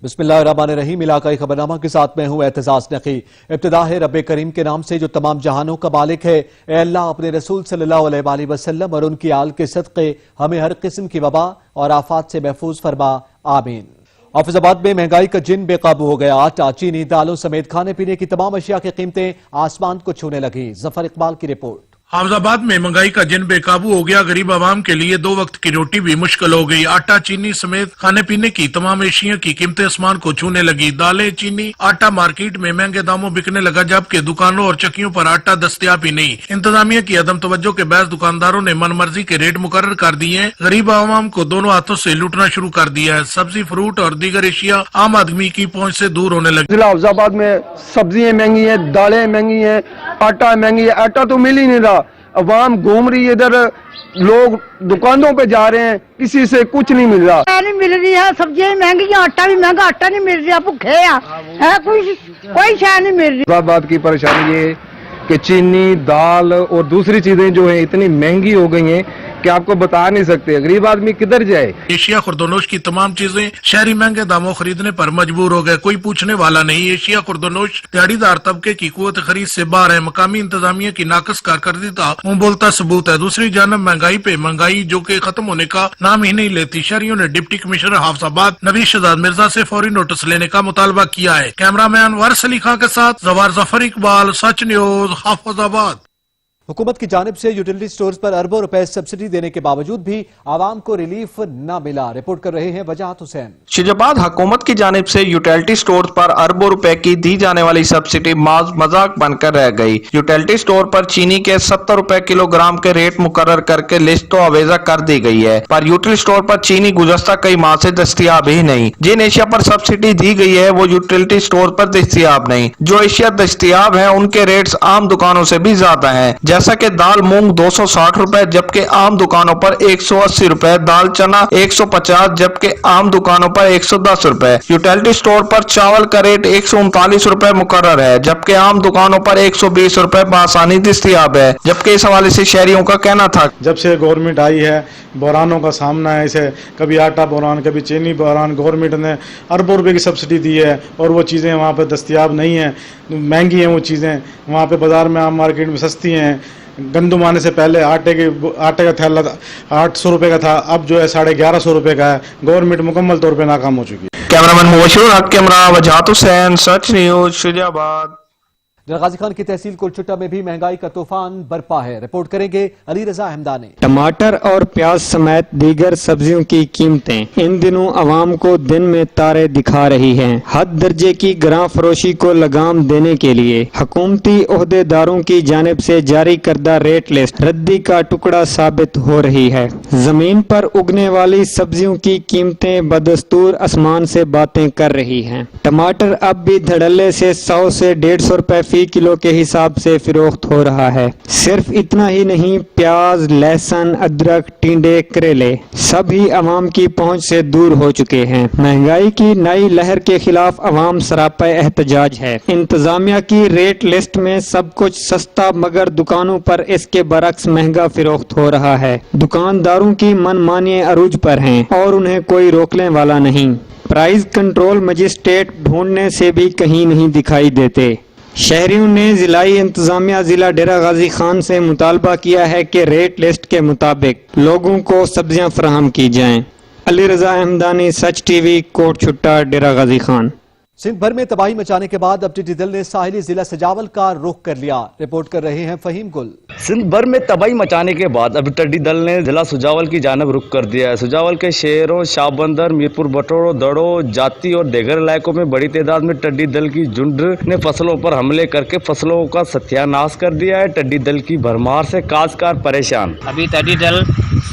बिस्मिल्लाहिर्रहमानिर्रहीम। इलाकाई खबरनामा के साथ मैं हूं एतजाज नकी। इब्तिदा है रब करीम के नाम से जो तमाम जहानों का मालिक है। ए अल्लाह, अपने रसूल सल्लल्लाहु अलैहि वसल्लम और उनकी आल के सदक़े हमें हर किस्म की वबा और आफात से महफूज फरमा, आमीन। हाफिजाबाद में महंगाई का जिन बेकाबू हो गया। आटा, चीनी, दालों समेत खाने पीने की तमाम अशिया की कीमतें आसमान को छूने लगी। जफर इकबाल की रिपोर्ट। हाफिजाबाद में महंगाई का जिन बेकाबू हो गया। गरीब आवाम के लिए 2 वक्त की रोटी भी मुश्किल हो गई। आटा, चीनी समेत खाने पीने की तमाम एशिया की कीमतें आसमान को छूने लगी। दालें, चीनी, आटा मार्केट में महंगे दामों बिकने लगा, जबकि दुकानों और चक्कियों पर आटा दस्तयाब ही नहीं। इंतजामिया की अदम तवज्जो के बायस दुकानदारों ने मनमर्जी के रेट मुकर्रर कर दिए हैं। गरीब आवाम को दोनों हाथों से लूटना शुरू कर दिया है। सब्जी, फ्रूट और दीगर एशिया आम आदमी की पहुँच से दूर होने लगी। जिला हाफिजाबाद में सब्जियां महंगी हैं, दालें महंगी हैं, आटा महंगी है। आटा तो मिल ही नहीं रहा, अवाम घूम रही है इधर, लोग दुकानों पे जा रहे हैं, किसी से कुछ नहीं मिल रहा। नहीं मिल रही है, सब्जियां महंगी हैं, आटा भी महंगा, आटा नहीं मिल रहा, भूखे है, कोई शय नहीं मिल रही। बात की परेशानी ये कि चीनी, दाल और दूसरी चीजें जो है इतनी महंगी हो गई हैं कि आपको बता नहीं सकते। गरीब आदमी किधर जाए। एशिया खुर्दोनोश की तमाम चीजें शहरी महंगे दामों खरीदने पर मजबूर हो गए। कोई पूछने वाला नहीं। एशिया खुर्दोनोश दिहाड़ीदार तबके की कुव्वत खरीद से बाहर है। मकामी इंतजामिया की नाकस कारकर्दगी मुंह बोलता सबूत है। दूसरी जानब महंगाई पे महंगाई जो के खत्म होने का नाम ही नहीं लेती। शहरियों ने डिप्टी कमिश्नर हाफिजाबाद नबी शहजाद मिर्जा से फौरी नोटिस लेने का मुतालबा किया है। कैमरामैन वारिस अली खां के साथ जफर इकबाल, सच न्यूज, हाफिजाबाद। हुकूमत की जानिब से यूटिलिटी स्टोर्स पर अरबों रुपए सब्सिडी देने के बावजूद भी आवाम को रिलीफ न मिला। रिपोर्ट कर रहे हैं वजाहत हुसैन। शिजाबाद हुकूमत की जानिब से यूटिलिटी स्टोर्स पर अरबों रुपए की दी जाने वाली सब्सिडी मजाक बनकर रह गई। यूटिलिटी स्टोर पर चीनी के 70 रुपए किलोग्राम के रेट मुकर्रर करके लिस्ट तो अवेजा कर दी गई है, पर यूटिलिटी स्टोर पर चीनी गुज़श्ता कई माह से दस्तयाब ही नहीं। जिन एशिया पर सब्सिडी दी गई है वो यूटिलिटी स्टोर पर दस्तयाब नहीं। जो एशिया दस्तयाब है उनके रेट्स आम दुकानों से भी ज्यादा है, जैसा कि दाल मूंग 260 रुपए जबकि आम दुकानों पर 180 रुपए, दाल चना 150 जबकि आम दुकानों पर 110 रुपए। यूटिलिटी स्टोर पर चावल का रेट 139 रुपए मुकर्रर है जबकि आम दुकानों पर 120 रुपए बआसानी दस्तयाब है। जबकि इस हवाले से शहरियों का कहना था, जब से गवर्नमेंट आई है बहरानों का सामना है। इसे कभी आटा बहरान, कभी चीनी बहरान। गवर्नमेंट ने अरबों रुपए की सब्सिडी दी है और वो चीज़ें वहाँ पर दस्तयाब नहीं है, महंगी हैं वो चीज़ें। वहाँ पे बाजार में आम मार्केट में सस्ती हैं। गंदुम आने से पहले आटे का थैला 800 रुपए का था, अब जो है 1150 रुपए का है। गवर्नमेंट मुकम्मल तौर पे नाकाम हो चुकी है। कैमरामैन मुबशिर हक कैमरा वजाहत हुसैन, सच न्यूज, शिजाबाद। गाजी खान की तहसील कुलचुट्टा में भी महंगाई का तूफान बरपा है। रिपोर्ट करेंगे अली रजा अहमदानी। टमाटर और प्याज समेत दीगर सब्जियों की कीमतें इन दिनों आवाम को दिन में तारे दिखा रही हैं। हद दर्जे की गिरां फरोशी को लगाम देने के लिए हुकूमती ओहदेदारों की जानिब से जारी करदा रेट लिस्ट रद्दी का टुकड़ा साबित हो रही है। जमीन पर उगने वाली सब्जियों की कीमतें बदस्तूर आसमान से बातें कर रही हैं। टमाटर अब भी धड़ल्ले से 100 से 150 रुपए फी किलो के हिसाब से फिरोख्त हो रहा है। सिर्फ इतना ही नहीं, प्याज, लहसुन, अदरक, टिंडे, करेले सभी अवाम की पहुंच से दूर हो चुके हैं। महंगाई की नई लहर के खिलाफ अवाम सरापा एहतजाज है। इंतजामिया की रेट लिस्ट में सब कुछ सस्ता मगर दुकानों पर इसके बरक्स महंगा फिरोख्त हो रहा है। दुकानदारों की मनमानी अरूज पर हैं और उन्हें कोई रोकने वाला नहीं। प्राइस कंट्रोल मजिस्ट्रेट ढूंढने से भी कहीं नहीं दिखाई देते। शहरियों ने जिलाई इंतजामिया जिला डेरा गाजी खान से मुतालबा किया है कि रेट लिस्ट के मुताबिक लोगों को सब्जियां फराहम की जाएं। अली रजा अहमदानी, सच टीवी, कोट छुट्टा, डेरा गाजी खान। सिंध भर में तबाही मचाने के बाद अब टिड्डी दल ने साहिली जिला सजावल का रुख कर लिया। रिपोर्ट कर रहे हैं फहीम गुल। सिंध भर में तबाही मचाने के बाद अब टिड्डी दल ने जिला सुजावल की जानब रुख कर दिया है। सुजावल के शहरों शाहबंदर, मीरपुर बटोरो, दड़ो, जाती और देगर इलाकों में बड़ी तादाद में टिड्डी दल की झुंड ने फसलों पर हमले करके फसलों का सत्यानाश कर दिया है। टिड्डी दल की भरमार से काश्तकार परेशान। अभी टिड्डी दल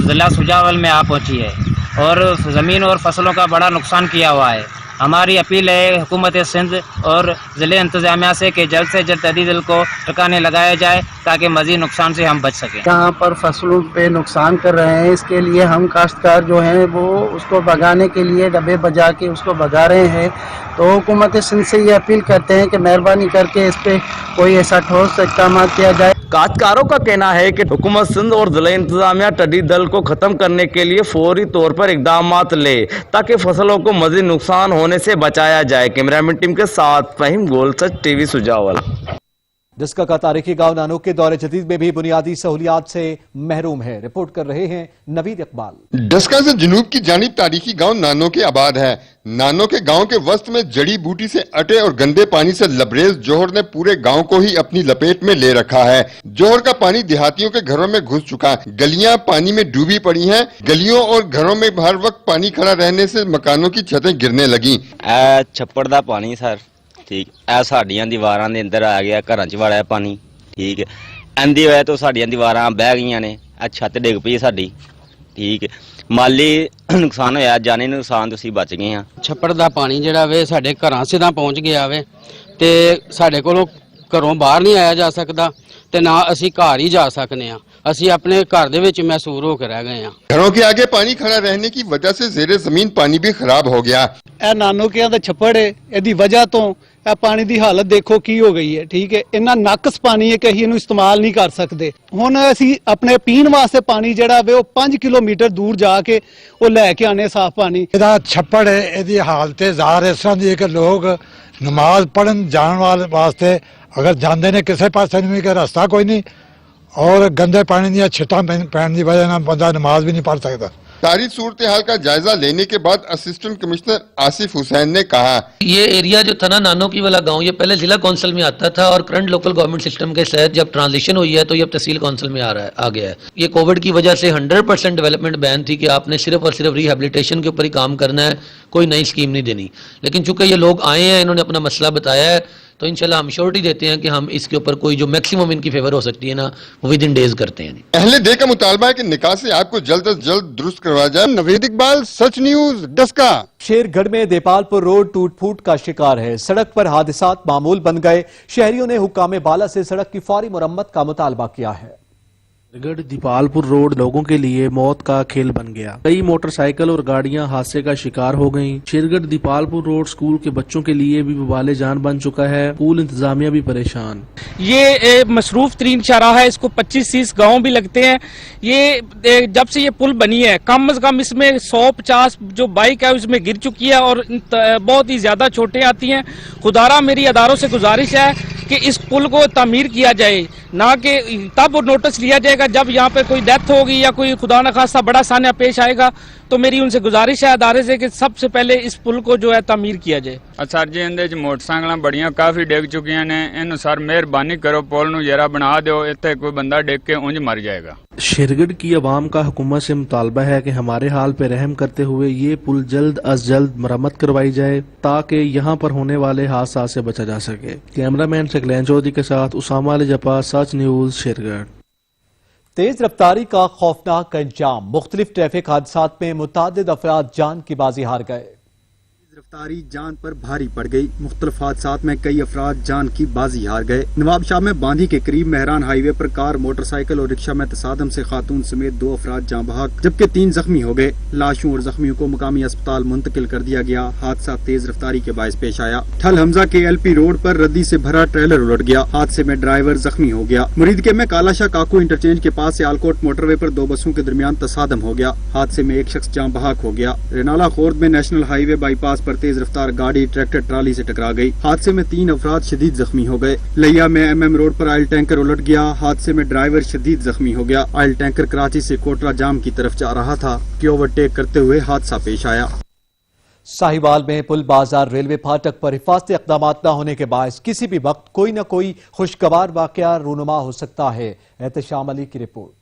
जिला सुजावल में आ पहुंची है और जमीन और फसलों का बड़ा नुकसान किया हुआ है। हमारी अपील है हुकूमत सिंध और ज़िले इंतजामिया से कि जल्द से जल्द टिड्डी दल को ठिकाने लगाया जाए ताकि मज़ीद नुकसान से हम बच सकें। जहाँ पर फसलों पे नुकसान कर रहे हैं, इसके लिए हम काश्तकार जो हैं वो उसको भगाने के लिए डब्बे बजा के उसको भगा रहे हैं। तो हुकूमत सिंध से ये अपील करते हैं कि मेहरबानी करके इस पर कोई ऐसा ठोस इक़दाम किया जाए। काश्तकारों का कहना है कि हुकूमत सिंध और जिला इंतजामिया टिड्डी दल को खत्म करने के लिए फौरी तौर पर इकदामात ले ताकि फसलों को मजीद नुकसान होने से बचाया जाए। कैमरामैन टीम के साथ फहीम गोल, सच टीवी सुजावल। डिस्का का तारीखी गांव नानो के दौरे जदीद में भी बुनियादी सहूलियात से महरूम है। रिपोर्ट कर रहे हैं नवीद इकबाल। डस्का से जनूब की जानिब तारीखी गांव नानो के आबाद है। नानो के गांव के वस्त में जड़ी बूटी से अटे और गंदे पानी से लबरेज जोहर ने पूरे गांव को ही अपनी लपेट में ले रखा है। जोहर का पानी देहातियों के घरों में घुस चुका, गलियां पानी में डूबी पड़ी हैं। गलियों और घरों में हर वक्त पानी खड़ा रहने से मकानों की छतें गिरने लगी। छप्पड़ दा पानी सर ठीक है, साडियां दीवारां दे अंदर आ गया, घरां च वड़िया पानी। ठीक है, इंदी वजह तो साडियां दीवारां बह गईयां ने, छत डिग पई साडी। ठीक है, माली नुकसान होया, जानी नुकसान तुसीं बच गए हैं। छप्पड़ दा पानी जिहड़ा वे साडे घरां सिद्धा पहुंच गया वे ते साडे कोलों घरों बाहर नहीं आया जा सकदा ते ना असीं घर ही जा सकने आ। असीं अपने घर दे विच महसूर होकर रह गए हैं। घरों के आगे पानी खड़ा रहने की वजह से जेरे जमीन पानी भी खराब हो गया। ਇਹ ਨਾਨੋਕਿਆਂ ਦਾ ਛੱਪੜ ਹੈ, ਇਹਦੀ ਵਜ੍ਹਾ ਤੋਂ ਇਹ ਪਾਣੀ ਦੀ ਹਾਲਤ ਦੇਖੋ ਕੀ ਹੋ ਗਈ ਹੈ। ਠੀਕ ਹੈ, ਇੰਨਾ ਨਕਸ ਪਾਣੀ ਹੈ ਕਿ ਅਸੀਂ ਇਹਨੂੰ ਇਸਤੇਮਾਲ ਨਹੀਂ ਕਰ ਸਕਦੇ। ਹੁਣ ਅਸੀਂ ਆਪਣੇ ਪੀਣ ਵਾਸਤੇ ਪਾਣੀ ਜਿਹੜਾ ਵੇ ਉਹ 5 ਕਿਲੋਮੀਟਰ ਦੂਰ ਜਾ ਕੇ ਉਹ ਲੈ ਕੇ ਆਨੇ ਸਾਫ਼ ਪਾਣੀ। ਇਹਦਾ ਛੱਪੜ ਹੈ, ਇਹਦੀ ਹਾਲਤ ਜ਼ਾਹਰ ਇਸ ਤਰ੍ਹਾਂ ਦੀ ਹੈ ਕਿ ਲੋਕ ਨਮਾਜ਼ ਪੜਨ ਜਾਣ ਵਾਸਤੇ ਅਗਰ ਜਾਂਦੇ ਨੇ ਕਿਸੇ ਪਾਸੇ ਨੂੰ ਵੀ ਕਿ ਰਸਤਾ ਕੋਈ ਨਹੀਂ और गंदे पानी दी छिटा पैन की वजह बंदा नमाज भी नहीं पढ़ सकता। सारी सूरत हाल का जायजा लेने के बाद असिस्टेंट कमिश्नर आसिफ हुसैन ने कहा, ये एरिया जो था ना नानो की वाला गांव, ये पहले जिला काउंसिल में आता था और करंट लोकल गवर्नमेंट सिस्टम के तहत जब ट्रांजिशन हुई है तो ये अब तहसील काउंसिल में आ गया है। ये कोविड की वजह से 100% डेवलपमेंट बैन थी कि आपने सिर्फ और सिर्फ रिहेबिलिटेशन के ऊपर ही काम करना है, कोई नई स्कीम नहीं देनी। लेकिन चूंकि ये लोग आए हैं, इन्होंने अपना मसला बताया है, तो इंशाल्लाह हम श्योरिटी देते हैं कि हम इसके ऊपर कोई जो मैक्सिमम इनकी फेवर हो सकती है ना वो विद इन डेज करते हैं। अहले दे का मुतालबा है कि निकाह से आपको जल्द अज जल्द दुरुस्त करवाया जाए। नवीद इकबाल, सच न्यूज, डस्का। शेरगढ़ में देपालपुर रोड टूट फूट का शिकार है। सड़क पर हादसात मामूल बन गए। शहरियों ने हुक्काम बाला से सड़क की फौरी मुरम्मत का मुतालबा किया है। शेरगढ़ दीपालपुर रोड लोगों के लिए मौत का खेल बन गया। कई मोटरसाइकिल और गाड़ियां हादसे का शिकार हो गईं। शेरगढ़ दीपालपुर रोड स्कूल के बच्चों के लिए भी वबाले जान बन चुका है। स्कूल इंतजामिया भी परेशान। ये मसरूफ तरीन शाहराह है, इसको 25-30 गाँव भी लगते हैं। ये जब से ये पुल बनी है कम से कम इसमें 150 जो बाइक है उसमें गिर चुकी है और बहुत ही ज्यादा चोटें आती हैं। खुदारा मेरी अदारों से गुजारिश है कि इस पुल को तामीर किया जाए, ना कि तब नोटिस लिया जाएगा जब यहाँ पे कोई डेथ होगी या कोई खुदा न खास्ता बड़ा सान्या पेश आएगा। तो मेरी उनसे गुजारिश है अदारे से कि सबसे पहले इस पुल को जो है तामीर किया जाए। सर जी इंदे च मोटरसाइकिल बड़ियां काफी डिग चुकियां ने, इन सर मेहरबानी करो पुल नूं जरा बना दो, इत्थे कोई बंदा डिग के उंज मर जाएगा। शेरगढ़ की आवाम का हुकूमत से मुतालबा है कि हमारे हाल पे रहम करते हुए ये पुल जल्द अज जल्द मरम्मत करवाई जाए ताकि यहाँ पर होने वाले हादसा से बचा जा सके। कैमरामैन शकलैन चौधरी के साथ उसामा अली जपा, सच न्यूज, शेरगढ़। तेज रफ्तारी का खौफनाक अंजाम। मुख्तलिफ ट्रैफिक हादसात में मुतादिद अफराद जान की बाजी हार गए। रफ्तारी जान पर भारी पड़ गई। मुख्तलिफ हादसात में कई अफराद जान की बाजी हार गए। नवाबशाह में बांदी के करीब मेहरान हाईवे पर कार, मोटरसाइकिल और रिक्शा में तसादम से खातून समेत 2 अफराद जान बहक जबकि 3 जख्मी हो गए। लाशों और जख्मियों को मुकामी अस्पताल मुंतकिल कर दिया गया। हादसा तेज रफ्तारी के बायस पेश आया। ठल हमजा के LP रोड पर रद्दी से भरा ट्रेलर उलट गया। हादसे में ड्राइवर जख्मी हो गया। मुरीदके में कालाशाह काकू इंटरचेंज के पास सियालकोट मोटरवे पर 2 बसों के दरमियान तसादम हो गया। हादसे में एक शख्स जान बहक हो गया। रेनाला खोर्द में नेशनल हाईवे बाईपास पर तेज रफ्तार गाड़ी ट्रैक्टर ट्राली से टकरा गई। हादसे में 3 अफराद शदीद जख्मी हो गए। लिया में MM रोड पर ऑयल टैंकर उलट गया। हादसे में ड्राइवर शदीद जख्मी हो गया। ऑयल टैंकर कराची से कोटला जाम की तरफ जा रहा था कि ओवरटेक करते हुए हादसा पेश आया। साहिवाल में पुल बाजार रेलवे फाटक पर हिफाजती इक़दाम न होने के बायस किसी भी वक्त कोई न कोई खुशगवार वाक़या रूनुमा हो सकता है। एहतशाम अली की रिपोर्ट।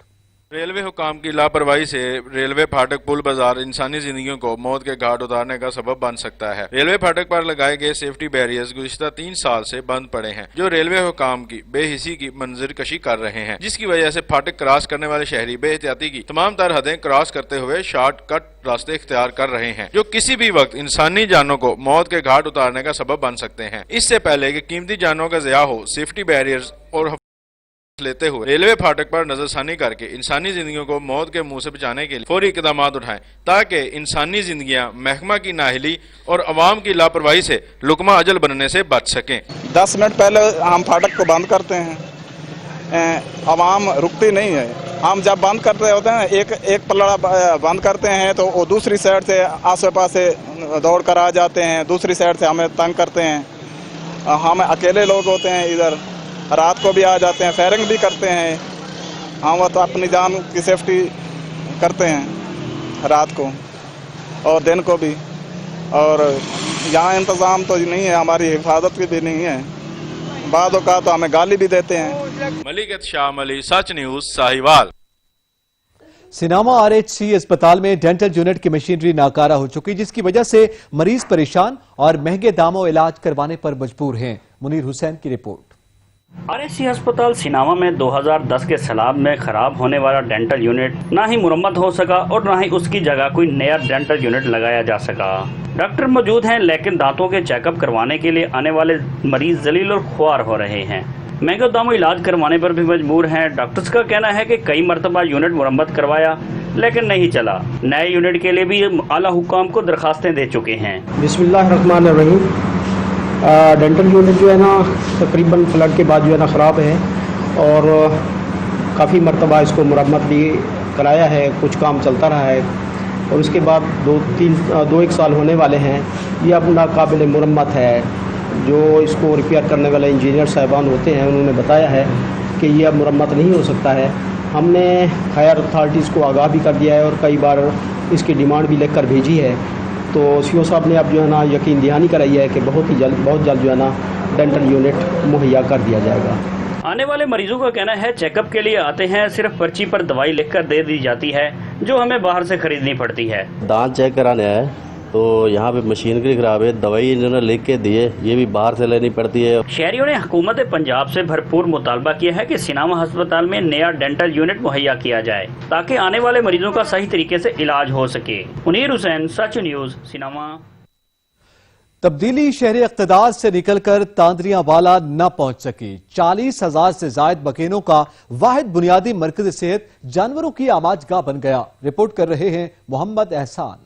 रेलवे हुकाम की लापरवाही से रेलवे फाटक पुल बाजार इंसानी जिंदगियों को मौत के घाट उतारने का सबब बन सकता है। रेलवे फाटक पर लगाए गए सेफ्टी बैरियर्स गुज़िश्ता 3 साल से बंद पड़े हैं, जो रेलवे हुकाम की बेहिसी की मंजर कशी कर रहे हैं, जिसकी वजह से फाटक क्रॉस करने वाले शहरी बेहतियाती की तमाम तर हदें क्रॉस करते हुए शॉर्टकट रास्ते इख्तियार कर रहे हैं, जो किसी भी वक्त इंसानी जानों को मौत के घाट उतारने का सबब बन सकते हैं। इससे पहले कि कीमती जानों का ज़िया हो, सेफ्टी बैरियर्स और लेते हुए रेलवे फाटक पर नजरसानी करके इंसानी जिंदगियों को मौत के मुंह से बचाने के लिए फौरी इक़दाम उठाएं ताकि इंसानी जिंदगियां महकमा की नाहिली और अवाम की लापरवाही से लुकमा अजल बनने से बच सकें। 10 मिनट पहले हम फाटक को बंद करते हैं, आवाम रुकती नहीं है। हम जब बंद कर रहे होते हैं, एक पल्ला बंद करते हैं तो वो दूसरी साइड से आसे पास से दौड़ कर आ जाते हैं, दूसरी साइड से हमें तंग करते हैं। हम अकेले लोग होते हैं इधर, रात को भी आ जाते हैं, फायरिंग भी करते हैं। हम वो तो अपनी जान की सेफ्टी करते हैं रात को और दिन को भी, और यहाँ इंतज़ाम तो नहीं है, हमारी हिफाजत की भी नहीं है। बाद औक़ात तो हमें गाली भी देते हैं। मलिक शाह अली, सच न्यूज़, साहिवाल। सिनामा आरएचसी अस्पताल में डेंटल यूनिट की मशीनरी नाकारा हो चुकी, जिसकी वजह से मरीज परेशान और महंगे दामों इलाज करवाने पर मजबूर हैं। मुनीर हुसैन की रिपोर्ट। आरएचसी अस्पताल सिनामा में 2010 के सैलाब में खराब होने वाला डेंटल यूनिट ना ही मुरम्मत हो सका और ना ही उसकी जगह कोई नया डेंटल यूनिट लगाया जा सका। डॉक्टर मौजूद हैं, लेकिन दांतों के चेकअप करवाने के लिए आने वाले मरीज जलील और ख्वार हो रहे हैं। महंगे दामों इलाज करवाने पर भी मजबूर हैं। डॉक्टर्स का कहना है कि कई मरतबा यूनिट मुरम्मत करवाया लेकिन नहीं चला। नए यूनिट के लिए भी आला हुक्काम को दरखास्तें दे चुके हैं। बिस्मिल्लाहिर्रहमानिर्रहीम। डेंटल यूनिट जो है ना तकरीबन फ्लड के बाद जो है ना ख़राब है और काफ़ी मरतबा इसको मुरम्मत भी कराया है, कुछ काम चलता रहा है और उसके बाद 2-1 साल होने वाले हैं। ये अब नाकाबिल मुरम्मत है। जो इसको रिपेयर करने वाले इंजीनियर साहिबान होते हैं उन्होंने बताया है कि ये अब मुरम्मत नहीं हो सकता है। हमने हायर अथॉरिटीज़ को आगाह भी कर दिया है और कई बार इसकी डिमांड भी लिख कर भेजी है। तो सीओ साहब ने अब जो है ना यकीन दहानी कराई है कि बहुत जल्द जो है ना डेंटल यूनिट मुहैया कर दिया जाएगा। आने वाले मरीजों का कहना है चेकअप के लिए आते हैं, सिर्फ पर्ची पर दवाई लिखकर दे दी जाती है जो हमें बाहर से खरीदनी पड़ती है। दांत चेक कराने आए तो यहाँ पे मशीनरी खराब है, दवाई इन्होंने लिख के दी है, ये भी बाहर से लेनी पड़ती है। शहरियों ने हुकूमत पंजाब से भरपूर मुतालबा किया है कि सिनामा अस्पताल में नया डेंटल यूनिट मुहैया किया जाए ताकि आने वाले मरीजों का सही तरीके से इलाज हो सके। मुनीर हुसैन, सच न्यूज़, सिनामा। तब्दीली शहरी इक़्तिदार से निकलकर तांदरियावाला न पहुंच सकी। 40,000 से जायद मकीनों का वाहिद बुनियादी मरकज़ सेहत जानवरों की आमाजगाह बन गया। रिपोर्ट कर रहे हैं मोहम्मद एहसान।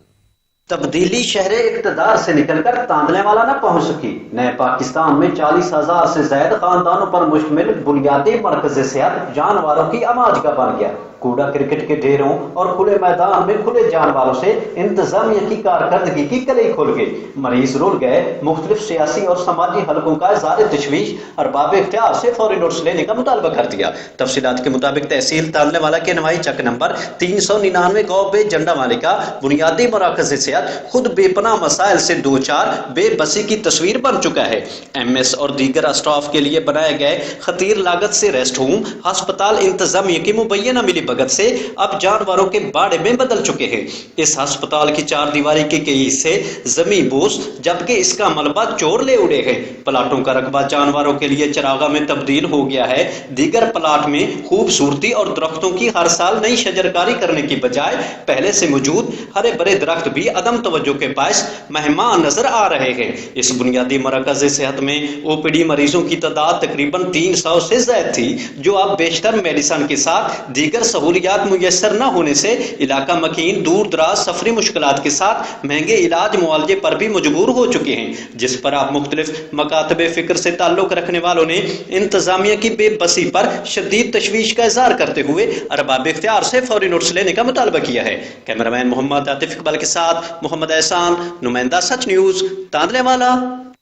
तब्दीली शहर इक़्तिदार से निकलकर तांदलेवाला न पहुंच सकी। नए पाकिस्तान में 40,000 से ज्यादा खानदानों पर मुश्तमिल बुनियादी मरकज़ सेहत जानवरों की आमाजगाह बन गया। कूड़ा क्रिकेट के ढेरों और खुले मैदान में खुले जानवरों से इंतजामिया की कारकर्दगी की कलई खुल गई। मरीज रुल गए। मुख्तलिफ सियासी और समाजी हलकों का इज़हार तशवीश अरबाब इख्तियार से फौरी नोटिस लेने का मुतालबा कर दिया। तफसीलात के मुताबिक तहसील तांदलेवाला के नवाई चक नंबर 399 गाँव जंडावाली का बुनियादी मराकज़ सेहत खुद बेपनाह मसाइल से दो चार बेबसी की तस्वीर बन चुका है। MS और दीगर स्टाफ के लिए बनाए गए खतीर लागत से रेस्ट होम अस्पताल इंतजामिया की मुबैना मिली भगत से अब जानवरों के बाड़े में बदल चुके हैं। इस अस्पताल की 4 दीवारी के कई हिस्से जमीन बोस जबकि इसका मलबा चोर ले उड़े हैं। प्लाटों का रकबा जानवरों के लिए चरागा में तब्दील हो गया है। दीगर प्लाट में खूबसूरती और दरख्तों की हर साल नई शजरकारी करने की बजाय पहले से मौजूद हरे भरे दरख्त भी अदम तवज्जो के पास मेहमान नजर आ रहे हैं। इस बुनियादी मरकज़ सेहत में OPD मरीजों की तादाद तकरीबन 300 से ज्यादा थी, जो अब बेशतर मेडिसन के साथ दीगर सहूलियात मुयस्सर न होने से इलाका मकीन दूर दराज सफरी मुश्किलात के साथ महंगे इलाज मुआवजे पर भी मजबूर हो चुके हैं, जिस पर आप मुख्तलिफ मकातबे फिक्र से ताल्लुक रखने वालों ने इंतजामिया की बेबसी पर शदीद तशवीश का इज़हार करते हुए अरबाब इख्तियार से फौरी नोटिस लेने का मुतालबा किया है। कैमरामैन मोहम्मद आतिफ इकबाल के साथ मोहम्मद एहसान, नुमाइंदा सच न्यूज़, तांदलेवाला।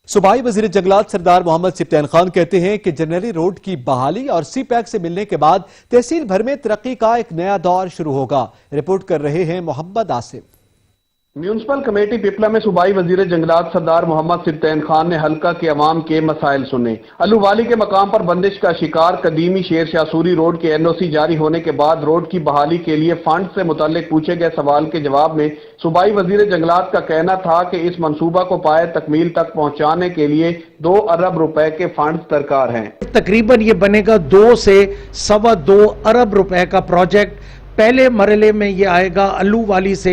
सूबाई वजीर जंगलात सरदार मोहम्मद सिप्तान खान कहते हैं कि जनरली रोड की बहाली और CPAC से मिलने के बाद तहसील भर में तरक्की का एक नया दौर शुरू होगा। रिपोर्ट कर रहे हैं मोहम्मद आसिफ। म्यूनसिपल कमेटी पिपला में सूबाई वजीर जंगलात सरदार मोहम्मद सिप्तान खान ने हल्का के अवाम के मसाइल सुने। अलूवाली के मकाम पर बंदिश का शिकार कदीमी शेर शाह सूरी रोड के NOC जारी होने के बाद रोड की बहाली के लिए फंड से मुताल्लिक पूछे गए सवाल के जवाब में सूबाई वजीर जंगलात का कहना था कि इस मंसूबा को पाए तकमील तक पहुंचाने के लिए 2 अरब रुपए के फंड दरकार हैं। तकरीबन ये बनेगा 2 से 2.25 अरब रुपए का प्रोजेक्ट। पहले मरहले में ये आएगा अल्लू वाली से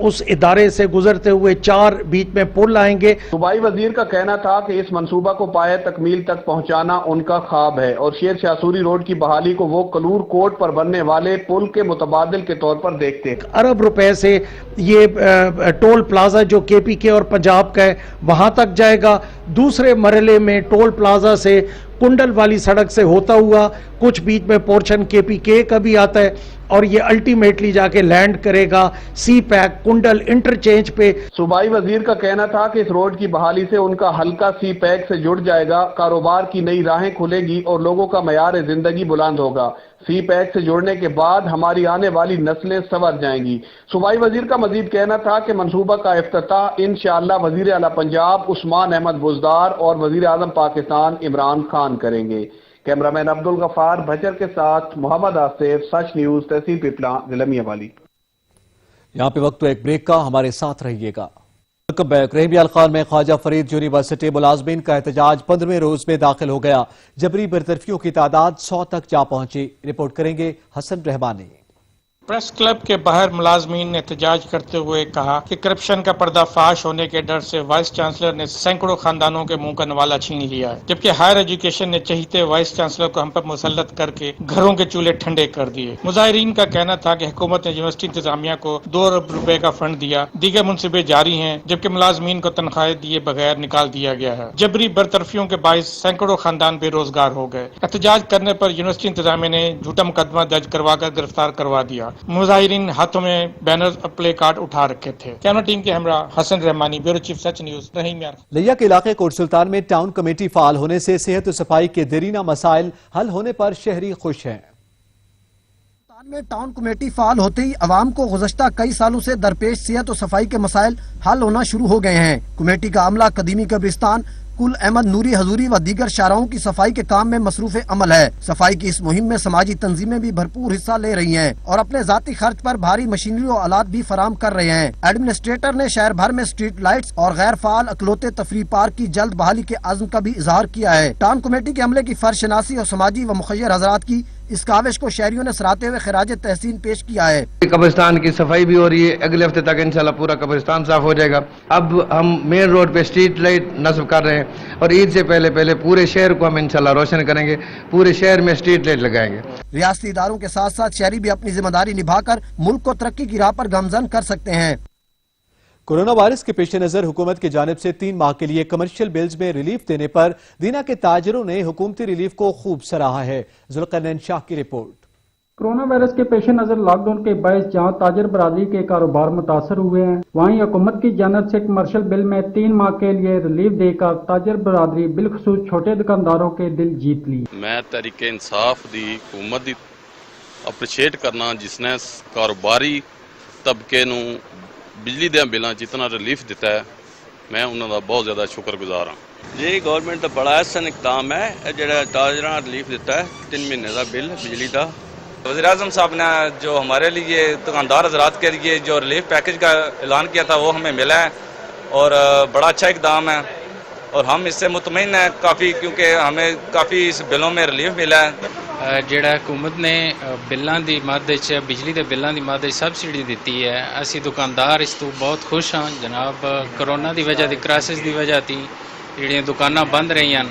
उस इदारे से गुजरते हुए 4 बीच में पुल आएंगे। सूबाई वजीर का कहना था कि इस मंसूबा को पाए तकमील तक पहुंचाना उनका ख्वाब है और शेर शाह सूरी रोड की बहाली को वो कलूर कोट पर बनने वाले पुल के मुतबादिल के तौर पर देखते हैं। अरब रुपए से ये टोल प्लाजा जो KPK और पंजाब का है वहां तक जाएगा। दूसरे मरहले में टोल प्लाजा से कुंडल वाली सड़क से होता हुआ कुछ बीच में पोर्शन KPK का भी आता है और ये अल्टीमेटली जाके लैंड करेगा सी पैक कुंडल इंटरचेंज पे। सूबाई वजीर का कहना था कि इस रोड की बहाली से उनका हल्का सी पैक से जुड़ जाएगा, कारोबार की नई राहें खुलेगी और लोगों का मयार जिंदगी बुलंद होगा। सी पैक से जुड़ने के बाद हमारी आने वाली नस्लें संवर जाएंगी। सूबाई वजीर का मजीद कहना था कि मंसूबा का इफ्तिताह इंशाअल्लाह वजीर आला पंजाब उस्मान अहमद बुज़दार और वजीर आज़म पाकिस्तान इमरान खान करेंगे। कैमरामैन अब्दुल गफार भचर के साथ मोहम्मद आसिफ, सच न्यूज, तहसील पिपला, जिला मियांवाली। यहाँ पे वक्त एक ब्रेक का, हमारे साथ रहिएगा। Welcome back. रहीमियाल खान में ख्वाजा फरीद यूनिवर्सिटी मुलाजमीन का एहतजाज 15वें रोज में दाखिल हो गया। जबरी बरतरफियों की तादाद 100 तक जा पहुंची। रिपोर्ट करेंगे हसन रहमानी। प्रेस क्लब के बाहर मुलाजमीन ने एहतजाज करते हुए कहा कि करप्शन का पर्दाफाश होने के डर से वाइस चांसलर ने सैकड़ों खानदानों के मुंह का नवाला छीन लिया है, जबकि हायर एजुकेशन ने चहीते वाइस चांसलर को हम पर मुसल्लत करके घरों के चूल्हे ठंडे कर दिए। मुजाहिरीन का कहना था कि हुकूमत ने यूनिवर्सिटी इंतजामिया को 2 अरब रुपए का फंड दिया, दीगर मुनसिबे जारी हैं, जबकि मुलाजमीन को तनख्वाहें दिए बगैर निकाल दिया गया है। जबरी बरतरफियों के बाइस सैकड़ों खानदान बेरोजगार हो गए। एहतजाज करने पर यूनिवर्सिटी इंतजामिया ने झूठा मुकदमा दर्ज करवाकर गिरफ्तार करवा दिया। मुजाहिरीन हाथों में बैनर और प्ले कार्ड उठा रखे थे। कैमरा टीम के हमरा हसन रहमानी, ब्यूरो चीफ सच न्यूज, रहीम यार। लिया के इलाके कोट सुल्तान में टाउन कमेटी फाल होने से सेहत और सफाई के देरीना मसाइल हल होने पर शहरी खुश हैं। में टाउन कमेटी फाल होते ही अवाम को गुज़श्ता कई सालों से दरपेश सेहत और सफाई के मसाइल हल होना शुरू हो गए हैं। कमेटी का अमला कदीमी कब्रिस्तान, कुल अहमद नूरी हजूरी व दीगर शाहराहों की सफाई के काम में मसरूफ अमल है। सफाई की इस मुहिम में समाजी तंजीमें भी भरपूर हिस्सा ले रही हैं और अपने जाती खर्च पर भारी मशीनरी और आलात भी फराम कर रहे हैं। एडमिनिस्ट्रेटर ने शहर भर में स्ट्रीट लाइट्स और गैर फाल अकलौते तफरी पार्क की जल्द बहाली के अज़्म का भी इजहार किया है। टाउन कमेटी के अमले की फर्शनासी और समाजी व मुखय्यर हजरात की इस काविश को शहरियों ने सराहते हुए खिराज तहसीन पेश किया है। कब्रिस्तान की सफाई भी हो रही है, अगले हफ्ते तक इंशाल्लाह पूरा कब्रिस्तान साफ हो जाएगा। अब हम मेन रोड पे स्ट्रीट लाइट नस्ब कर रहे हैं और ईद से पहले पूरे शहर को हम इंशाल्लाह रोशन करेंगे, पूरे शहर में स्ट्रीट लाइट लगाएंगे। रियासती इदारों के साथ साथ शहरी भी अपनी जिम्मेदारी निभाकर मुल्क को तरक्की की राह पर गामजन कर सकते हैं। कोरोना वायरस के पेश नजर हुकूमत की जानिब से 3 माह के लिए कमर्शियल बिल्स में रिलीफ देने पर दीना के ताजरों ने हुकूमती रिलीफ को खूब सराहा है। जुल्करनैन शाह की रिपोर्ट। कोरोना वायरस के पेश नजर लॉकडाउन के बायस जहां ताजर बरादरी के कारोबार मुतासर हुए हैं, वहीं हुकूमत की जानिब से कमर्शियल बिल में 3 माह के लिए रिलीफ देकर ताजर बरादरी बिलखसूस छोटे दुकानदारों के दिल जीत ली। मैं तहरीक इंसाफ दी हुकूमत दी अप्रीशिएट करना जिसने कारोबारी तबके नूं बिजली दे बिलों जितना रिलीफ दिता है, मैं उन्होंने बहुत ज़्यादा शुक्रगुजार हाँ। जी गवर्नमेंट का बड़ा ऐसा इकदाम है जो ताजरा रिलीफ दिता है 3 महीने का बिल बिजली का। वज़ीर आज़म साहब ने जो हमारे लिए दुकानदार हजरात के लिए जो रिलीफ पैकेज का ऐलान किया था वो हमें मिला है और बड़ा अच्छा इकदाम है और हम इससे मुतमईन हैं काफ़ी, क्योंकि हमें काफ़ी इस बिलों में रिलीफ मिला है। ਜਿਹੜਾ हुकूमत ने बिलों की मद बिजली के बिलों की मद सबसिडी दी है, असी दुकानदार इस तो बहुत खुश हाँ जनाब। करोना की वजह की क्राइसिस की वजह थी जी दुकाना बंद रही हैं,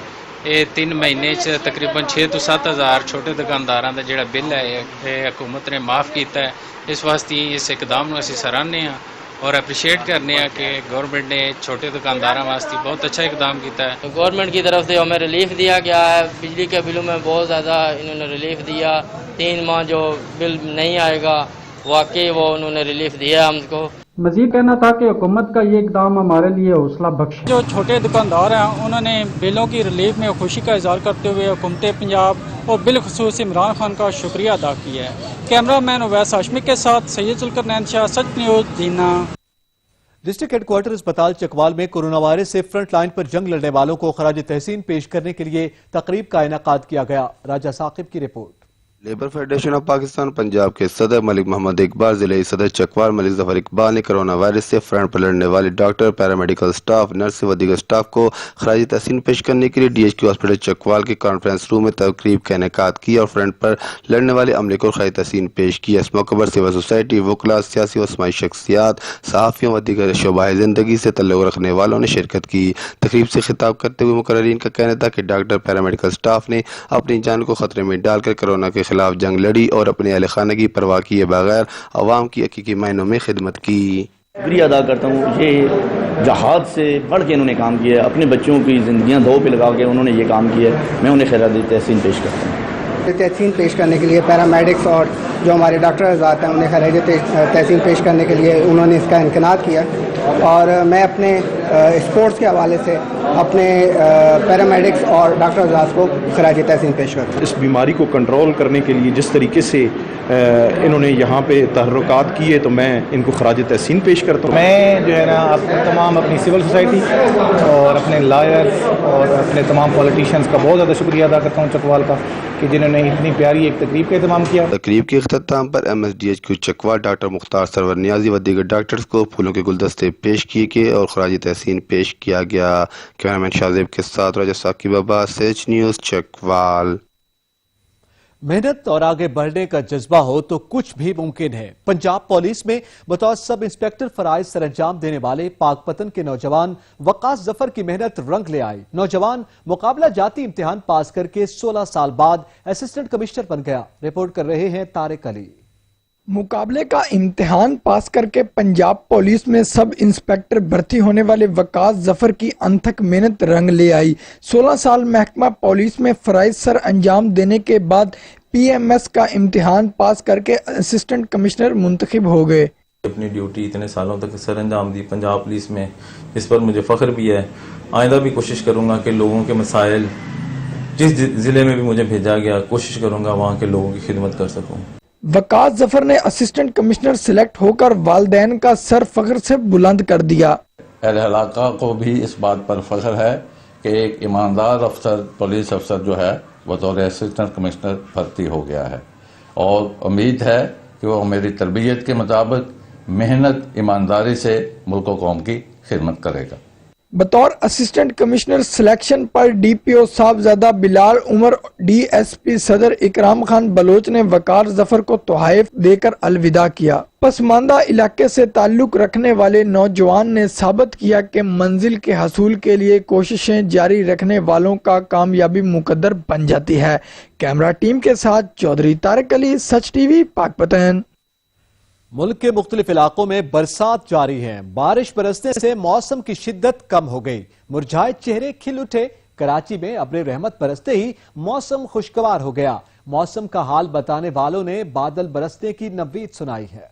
ये 3 महीने तकरीबन 6 तो 7 हज़ार छोटे दुकानदारों का जोड़ा बिल है ये हुकूमत ने माफ़ किया है। इस वास्ते इस इकदाम को असी सराहने हाँ और अप्रीशिएट करने हैं कि गवर्नमेंट ने छोटे दुकानदारों वास्ते बहुत अच्छा इकदाम किया है। गवर्नमेंट की तरफ से हमें रिलीफ दिया गया है, बिजली के बिलों में बहुत ज़्यादा इन्होंने रिलीफ दिया। 3 माह जो बिल नहीं आएगा वाकई वो उन्होंने रिलीफ दिया हमको। मजीद कहना था कि हुकूमत का ये इकदाम हमारे लिए हौसला बख्श है। जो छोटे दुकानदार हैं उन्होंने बिलों की रिलीफ में खुशी का इजहार करते हुए हुकूमत पंजाब और बिलखसूस इमरान खान का शुक्रिया अदा किया है। कैमरामैन उवैस हाशमी के साथ सैयद जुल्करनैन शाह, सच न्यूज, दीना। डिस्ट्रिक्ट हेडक्वार्टर अस्पताल चकवाल में कोरोना वायरस से फ्रंट लाइन पर जंग लड़ने वालों को खराज तहसीन पेश करने के लिए तकरीब का इनेकाद किया गया। राजा साकिब की report. Labour federation of Pakistan Punjab के सदर मलिक मोहम्मद इकबाल, जिले सदर चकवाल मलिक जफर इकबाल ने कोरोना वायरस से फ्रंट पर लड़ने वाले डॉक्टर, पैरामेडिकल स्टाफ, नर्स व दीगर स्टाफ को खराज तहसीन पेश करने के लिए DHQ हॉस्पिटल चकवाल के कॉन्फ्रेंस रूम में तकरीब का इनेकाद किया और फ्रंट पर लड़ने वाले अमले को खराज तहसीन पेश किया। इस मौके पर सिविल सोसाइटी, वकला, सियासी व समाजी शख्सियात, सहाफ़ियों व दीगर शोबाए ज़िंदगी से तल्लुक़ रखने वालों ने शिरकत की। तकरीब से खिताब करते हुए मुकर्ररीन का कहना था कि डॉक्टर, पैरामेडिकल स्टाफ ने अपनी जान को खतरे में डालकर कोरोना के खिलाफ जंग लड़ी और अपने अहल खाना की परवाह किए बगैर अवाम की हकीकी मायनों में खिदमत की। شکریہ ادا کرتا ہوں، یہ جہاد سے بڑھ کے انہوں نے کام کیا ہے، اپنے بچوں کی زندگیاں دو پہ لگا کے انہوں نے یہ کام کیا ہے، میں انہیں خراج تحسین پیش کرتا ہوں۔ تحسین پیش کرنے کے لیے پیرامیڈکس اور جو ہمارے ڈاکٹر حضرات ہیں انہیں خراج تحسین پیش کرنے کے لیے انہوں نے اس کا انعقاد کیا، اور میں اپنے اسپورٹس کے حوالے سے اپنے پیرامیڈکس اور ڈاکٹر حضرات کو خراج تحسین پیش کرتا ہوں۔ اس بیماری کو کنٹرول کرنے کے لیے جس طریقے سے انہوں نے یہاں پہ تحرکات کیے تو میں ان کو خراج تحسین پیش کرتا ہوں۔ میں جو ہے نا تمام اپنی سول سوسائٹی اور اپنے لائرز اور اپنے تمام پولیٹیشینز کا بہت زیادہ شکریہ ادا کرتا ہوں چکوال کا، کہ جنہوں نے اتنی پیاری ایک تقریب کا اہتمام کیا۔ تقریب کے اختتام پر MSDHQ چکوال ڈاکٹر مختار سرور نیازی و دیگر ڈاکٹرز کو پھولوں کے گلدستے پیش کیے گئے اور خراج تحسین پیش کیا گیا۔ کیمرامین شاہزیب کے ساتھ راجہ ثاقب عباس، SH نیوز چکوال۔ محنت اور آگے بڑھنے کا جذبہ ہو تو کچھ بھی ممکن ہے۔ پنجاب پولیس میں بطور سب انسپیکٹر فرائض سر انجام دینے والے پاک پتن کے نوجوان وقاص ظفر کی محنت رنگ لے آئی۔ نوجوان مقابلہ جاتی امتحان پاس کر کے 16 سال بعد اسسٹنٹ کمشنر بن گیا۔ رپورٹ کر رہے ہیں طارق علی۔ مقابلے کا امتحان پاس کر کے پنجاب پولیس میں سب انسپیکٹر بھرتی ہونے والے وقاص ظفر کی انتھک محنت رنگ لے آئی۔ 16 سال محکمہ پولیس میں فرائض سر انجام دینے کے بعد PMS کا امتحان پاس کر کے اسسٹنٹ کمشنر منتخب ہو گئے۔ اپنی ڈیوٹی اتنے سالوں تک سر انجام دی پنجاب پولیس میں، اس پر مجھے فخر بھی ہے۔ آئندہ بھی کوشش کروں گا کہ لوگوں کے مسائل جس ضلع میں بھی مجھے بھیجا گیا کوشش کروں گا وہاں کے لوگوں کی خدمت کر سکوں۔ وقاص ظفر نے اسسٹنٹ کمشنر سلیکٹ ہو کر والدین کا سر فخر سے بلند کر دیا۔ اہل علاقہ کو بھی اس بات پر فخر ہے کہ ایک ایماندار افسر پولیس افسر جو ہے بطور اسسٹنٹ کمشنر بھرتی ہو گیا ہے، اور امید ہے کہ وہ میری تربیت کے مطابق محنت ایمانداری سے ملک و قوم کی خدمت کرے گا۔ بطور اسسٹنٹ کمشنر سلیکشن پر DPO صاحبزادہ بلال عمر DSP صدر اکرام خان بلوچ نے وقار ظفر کو تحائف دے کر الوداع کیا۔ پسماندہ علاقے سے تعلق رکھنے والے نوجوان نے ثابت کیا کہ منزل کے حصول کے لیے کوششیں جاری رکھنے والوں کا کامیابی مقدر بن جاتی ہے۔ کیمرہ ٹیم کے ساتھ چودھری طارق علی، سچ ٹی وی، پاک پتن۔ ملک کے مختلف علاقوں میں برسات جاری ہے۔ بارش برسنے سے موسم کی شدت کم ہو گئی، مرجھائے چہرے کھل اٹھے۔ کراچی میں ابر رحمت برستے ہی موسم خوشگوار ہو گیا۔ موسم کا حال بتانے والوں نے بادل برسنے کی نوید سنائی ہے۔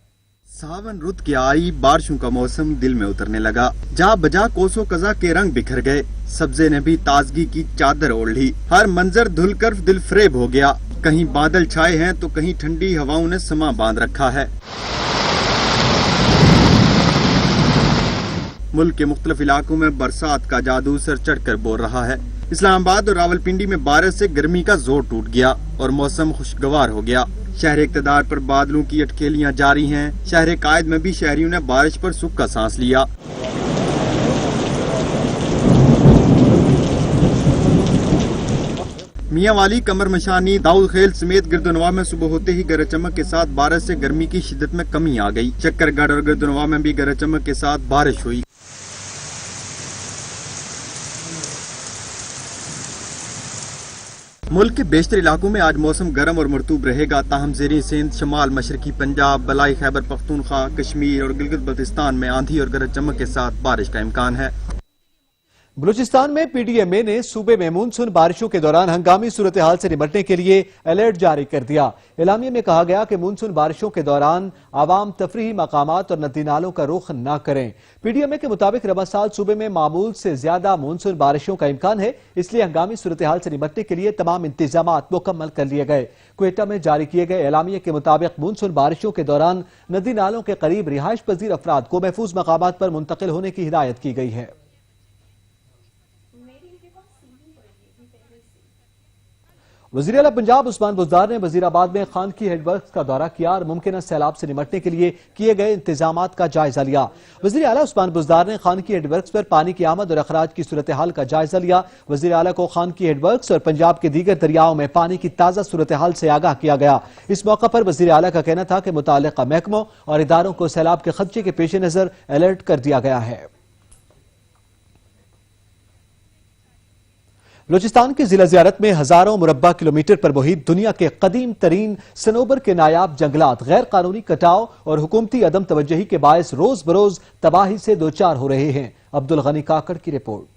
ساون رت کی آئی، بارشوں کا موسم دل میں اترنے لگا۔ جا بجا کوسو قزا کے رنگ بکھر گئے، سبزے نے بھی تازگی کی چادر اوڑھ لی۔ ہر منظر دھل کر دل فریب ہو گیا، کہیں بادل چھائے ہیں تو کہیں ٹھنڈی ہواؤں نے سما باندھ رکھا ہے۔ ملک کے مختلف علاقوں میں برسات کا جادو سر چڑھ کر بول رہا ہے۔ اسلام آباد اور راولپنڈی میں بارش سے گرمی کا زور ٹوٹ گیا اور موسم خوشگوار ہو گیا۔ شہر اقتدار پر بادلوں کی اٹکیلیاں جاری ہیں۔ شہر قائد میں بھی شہریوں نے بارش پر سکھ کا سانس لیا۔ میاں والی، کمر مشانی، داؤد خیل سمیت گردنوا میں صبح ہوتے ہی گرج چمک کے ساتھ بارش سے گرمی کی شدت میں کمی آ گئی۔ چکر گڑھ اور گردنوا میں بھی گرج چمک کے ساتھ بارش ہوئی۔ ملک کے بیشتر علاقوں میں آج موسم گرم اور مرطوب رہے گا، تاہم زیریں سندھ، شمال مشرقی پنجاب، بلائی خیبر پختونخوا، کشمیر اور گلگت بلتستان میں آندھی اور گرج چمک کے ساتھ بارش کا امکان ہے۔ بلوچستان میں PDMA نے صوبے میں مونسون بارشوں کے دوران ہنگامی صورتحال سے نمٹنے کے لیے الرٹ جاری کر دیا۔ اعلامیے میں کہا گیا کہ مونسون بارشوں کے دوران عوام تفریحی مقامات اور ندی نالوں کا رخ نہ کریں۔ PDMA کے مطابق رواں سال صوبے میں معمول سے زیادہ مونسون بارشوں کا امکان ہے، اس لیے ہنگامی صورتحال سے نمٹنے کے لیے تمام انتظامات مکمل کر لیے گئے۔ کوئٹہ میں جاری کیے گئے اعلامیے کے مطابق مونسون بارشوں کے دوران ندی نالوں کے قریب رہائش پذیر افراد کو محفوظ مقامات پر منتقل ہونے کی ہدایت کی گئی ہے۔ وزیر اعلیٰ پنجاب عثمان بزدار نے وزیر آباد میں خانگی ہیڈ ورکس کا دورہ کیا اور ممکنہ سیلاب سے نمٹنے کے لیے کیے گئے انتظامات کا جائزہ لیا۔ وزیر اعلیٰ عثمان بزدار نے خانگی ہیڈ ورکس پر پانی کی آمد اور اخراج کی صورتحال کا جائزہ لیا۔ وزیر اعلیٰ کو خانگی ہیڈ ورکس اور پنجاب کے دیگر دریاؤں میں پانی کی تازہ صورتحال سے آگاہ کیا گیا۔ اس موقع پر وزیر اعلیٰ کا کہنا تھا کہ متعلقہ محکموں اور اداروں کو سیلاب کے خدشے کے پیش نظر الرٹ کر دیا گیا ہے۔ बलूचिस्तान की जिला ज़ियारत में हजारों मुरब्बा किलोमीटर पर मुहित दुनिया के कदीम तरीन सनोबर के नायाब जंगलात गैर कानूनी कटाव और हुकूमती अदम तवज्जही के बायस रोज बरोज तबाही से दोचार हो रहे हैं। अब्दुल गनी काकड़ की रिपोर्ट।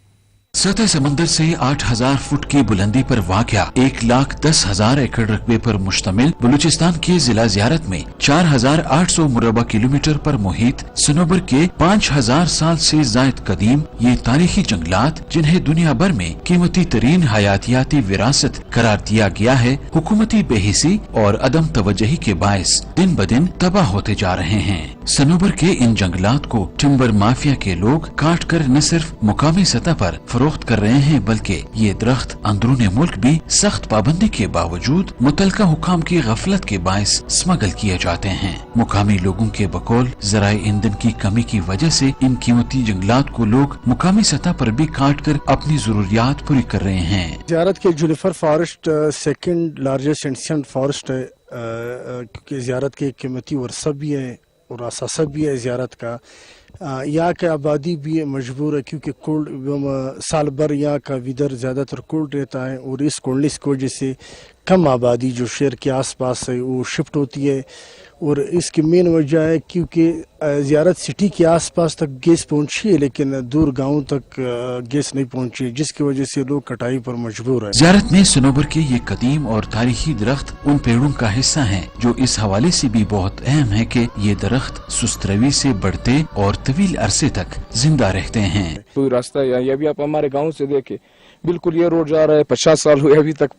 सतह समंदर से 8000 फुट की बुलंदी पर वाक़या 1,10,000 एकड़ रकबे पर मुश्तमिल बलूचिस्तान की जिला ज़ियारत में 4800 मुरबा किलोमीटर पर मुहित सनोबर के 5000 साल से जायद कदीम ये तारीखी जंगलात, जिन्हें दुनिया भर में कीमती तरीन हयातियाती विरासत करार दिया गया है, हुकूमती बेहिसी और अदम तवज्जही के बायस दिन ब दिन तबाह होते जा रहे हैं। सनोबर के इन जंगलात को टिम्बर माफिया के लोग काट कर न सिर्फ मुकामी सतह पर फरोख्त कर रहे हैं, बल्कि ये दरख्त अंदरून मुल्क भी सख्त पाबंदी के बावजूद मुतलका हुकाम की गफलत के बायस स्मगल किए जाते हैं। मुकामी लोगों के बकौल ज़राए ईंधन की कमी की वजह से इन कीमती जंगलात को लोग मुकामी सतह पर भी काट कर अपनी जरूरियात पूरी कर रहे हैं। ज़ियारत के juniper forest second largest ancient forest है, क्योंकि ज़ियारत के कीमती वर्सा भी है और असासा भी है ज़ियारत का। यहाँ के आबादी भी मजबूर है, क्योंकि कोल्ड साल भर यहाँ का विदर ज़्यादातर कोल्ड रहता है और इस कोल्डनेस की वजह से कम आबादी जो शहर के आसपास है वो शिफ्ट होती है। और इसकी मेन वजह है क्योंकि ज़ियारत सिटी के आसपास तक गैस पहुंची है, लेकिन दूर गांव तक गैस नहीं पहुंची, जिसकी वजह से लोग कटाई पर मजबूर है। ज़ियारत में सनोबर के ये कदीम और तारीखी दरख्त उन पेड़ों का हिस्सा हैं जो इस हवाले से भी बहुत अहम है कि ये दरख्त सुस्त रवी से बढ़ते और तवील अरसे तक जिंदा रहते हैं। कोई रास्ता या भी आप हमारे गाँव से देखे, बिल्कुल ये रोड जा रहा है, 50 साल हुए अभी तक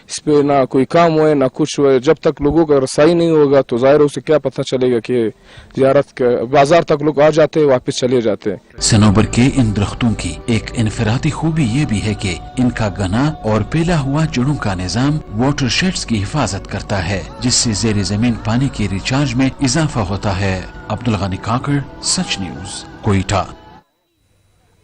इस पे ना कोई काम हुए ना कुछ हुए। जब तक लोगों का रसाई नहीं होगा तो जाहिर उसे क्या पता चलेगा कि ज़ियारत के बाजार तक लोग आ जाते हैं, वापस चले जाते हैं। सनोबर के इन दरख्तों की एक इनफरादी खूबी ये भी है कि इनका घना और पेला हुआ जड़ों का निजाम वाटर शेड्स की हिफाजत करता है, जिससे ज़ेर जमीन पानी के रिचार्ज में इजाफा होता है। अब्दुल गनी काकड़, सच न्यूज, कोयटा।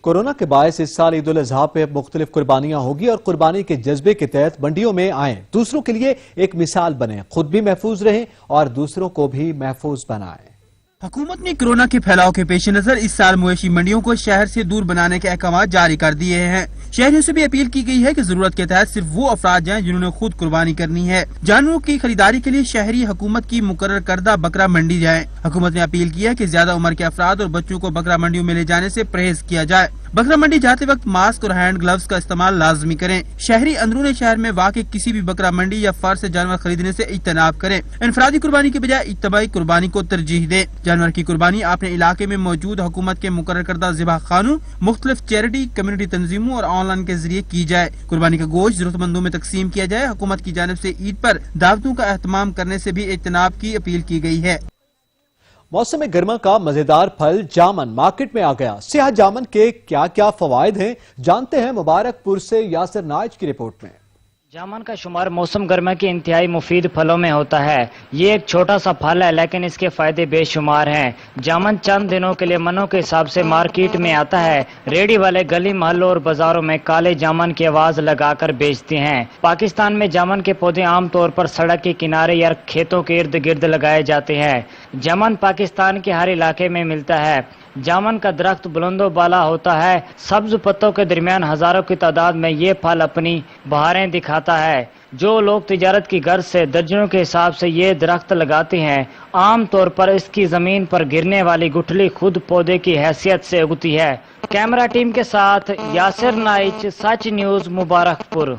कोरोना के बायस इस साल ईद उल अजहा पे मुख्तलिफ कुर्बानियां होगी और कुर्बानी के जज्बे के तहत मंडियों में आएं, दूसरों के लिए एक मिसाल बने, खुद भी महफूज रहें और दूसरों को भी महफूज बनाएं। हुकूमत ने कोरोना के फैलाव के पेश नजर इस साल मवेशी मंडियों को शहर से दूर बनाने के अहकाम जारी कर दिए हैं। शहरियों से भी अपील की गई है कि जरूरत के तहत सिर्फ वो अफराद जाएं जिन्होंने खुद कुर्बानी करनी है। जानवरों की खरीदारी के लिए शहरी हुकूमत की मुकर्रर करदा बकरा मंडी जाएं। हुकूमत ने अपील की है कि ज्यादा उम्र के अफराद और बच्चों को बकरा मंडियों में ले जाने से परहेज किया जाए। बकरा मंडी जाते वक्त मास्क और हैंड ग्लव्स का इस्तेमाल लाजमी करें। शहरी अंदरूनी शहर में वाक़ किसी भी बकरा मंडी या फार्म से जानवर खरीदने से इज्तनाब करें। इनफरादी कुर्बानी के बजाय इज्तिमाई कुर्बानी को तरजीह दें। जानवर की कुर्बानी अपने इलाके में मौजूद हुकूमत के मुकर्रर करदा ज़िबा खानों, मुख्तलिफ चैरिटी, कम्युनिटी तंजीमों और ऑनलाइन के जरिए की जाए। कुर्बानी का गोश्त जरूरतमंदों में तकसीम किया जाए। हुकूमत की जानिब से ईद पर दावतों का एहतमाम करने से भी इज्तनाब की अपील की गई है। मौसम गर्मा का मजेदार फल जामन मार्केट में आ गया। सियाह जामन के क्या क्या फवायद हैं, जानते हैं मुबारकपुर से यासिर नाइज की रिपोर्ट में। जामन का शुमार मौसम गर्मा के इंतहाई मुफीद फलों में होता है। ये एक छोटा सा फल है, लेकिन इसके फायदे बेशुमार हैं। जामन चंद दिनों के लिए मनों के हिसाब से मार्केट में आता है। रेडी वाले गली महलों और बाजारों में काले जामन की आवाज लगाकर बेचते हैं। पाकिस्तान में जामन के पौधे आमतौर पर सड़क के किनारे या खेतों के इर्द गिर्द लगाए जाते हैं। जामन पाकिस्तान के हर इलाके में मिलता है। जामन का दरख्त बुलंदो बाला होता है। सब्ज पत्तों के दरमियान हजारों की तादाद में ये फल अपनी बहारें दिखाता है। जो लोग तिजारत की गर्ज से दर्जनों के हिसाब से ये दरख्त लगाते हैं, आम तौर पर इसकी जमीन पर गिरने वाली गुठली खुद पौधे की हैसियत से उगती है। कैमरा टीम के साथ यासिर नाइच, सच न्यूज, मुबारकपुर।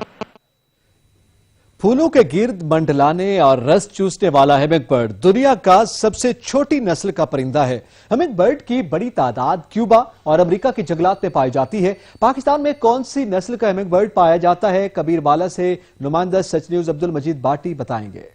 फूलों के गिर्द मंडलाने और रस चूसने वाला हमिंग बर्ड दुनिया का सबसे छोटी नस्ल का परिंदा है। हमिंग बर्ड की बड़ी तादाद क्यूबा और अमेरिका के जंगलात में पाई जाती है। पाकिस्तान में कौन सी नस्ल का हमिंग बर्ड पाया जाता है, कबीर बाला से नुमाइंदा सच न्यूज अब्दुल मजीद बाटी बताएंगे।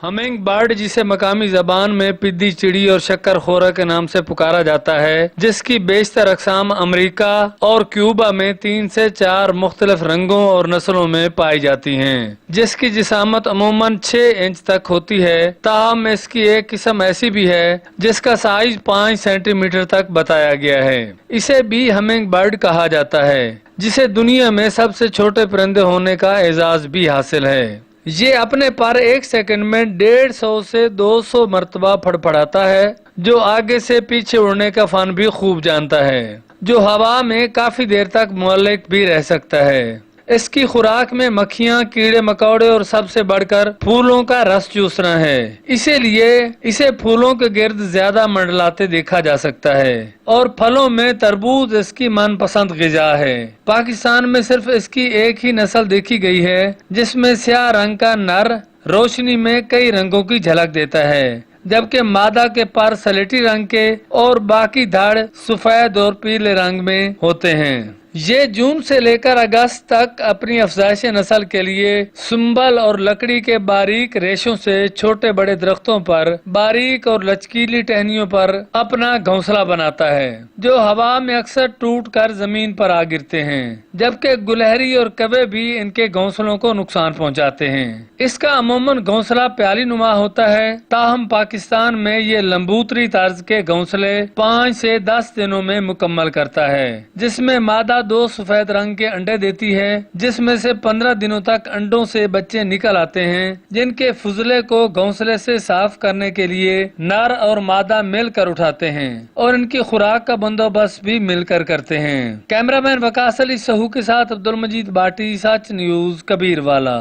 हमिंग बर्ड, जिसे मकामी जबान में पिद्दी चिड़ी और शक्कर खोरा के नाम से पुकारा जाता है, जिसकी बेशतर अकसाम अमेरिका और क्यूबा में 3 से 4 मुख्तलिफ रंगों और नस्लों में पाई जाती हैं, जिसकी जिसामत अमूमन 6 इंच तक होती है। ताहम इसकी एक किस्म ऐसी भी है जिसका साइज 5 सेंटीमीटर तक बताया गया है। इसे भी हमिंग बर्ड कहा जाता है, जिसे दुनिया में सबसे छोटे परिंदे होने का एजाज भी हासिल है। ये अपने पर 1 सेकंड में 150 से 200 मरतबा फड़फड़ाता है, जो आगे से पीछे उड़ने का फन भी खूब जानता है, जो हवा में काफी देर तक मुअल्लिक भी रह सकता है। इसकी खुराक में मक्खियाँ, कीड़े मकोड़े और सबसे बढ़कर फूलों का रस चूसना है। इसीलिए इसे फूलों के गिर्द ज्यादा मंडलाते देखा जा सकता है। और फलों में तरबूज इसकी मनपसंद ग़िज़ा है। पाकिस्तान में सिर्फ इसकी एक ही नस्ल देखी गई है जिसमें स्याह रंग का नर रोशनी में कई रंगों की झलक देता है, जबकि मादा के पर सलेटी रंग के और बाकी धड़ सफेद और पीले रंग में होते हैं। ये जून से लेकर अगस्त तक अपनी अफजाइश नस्ल के लिए सुंबल और लकड़ी के बारीक रेशों से छोटे बड़े दरख्तों पर बारीक और लचकीली टहनियों पर अपना घोंसला बनाता है, जो हवा में अक्सर टूट कर जमीन पर आ गिरते हैं, जबकि गुलहरी और कवे भी इनके घोंसलों को नुकसान पहुंचाते हैं। इसका अमूमन घोंसला प्याली नुमा होता है, ताहम पाकिस्तान में ये लंबूतरी तर्ज के घोंसले 5 से 10 दिनों में मुकम्मल करता है, जिसमें मादा 2 सफेद रंग के अंडे देती है, जिसमें से 15 दिनों तक अंडों से बच्चे निकल आते हैं, जिनके फुजले को घोंसले से साफ करने के लिए नर और मादा मिलकर उठाते हैं और इनकी खुराक का बंदोबस्त भी मिलकर करते हैं। कैमरामैन वकास अली सहू के साथ अब्दुल मजीद बाटी, सच न्यूज, कबीरवाला।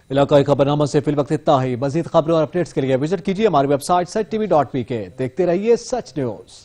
इलाकाई खबरनामा से फिल वक्त इतना ही। मजीद खबरों और अपडेट्स के लिए विजिट कीजिए हमारी वेबसाइट sach.tv.pk। देखते रहिए सच न्यूज।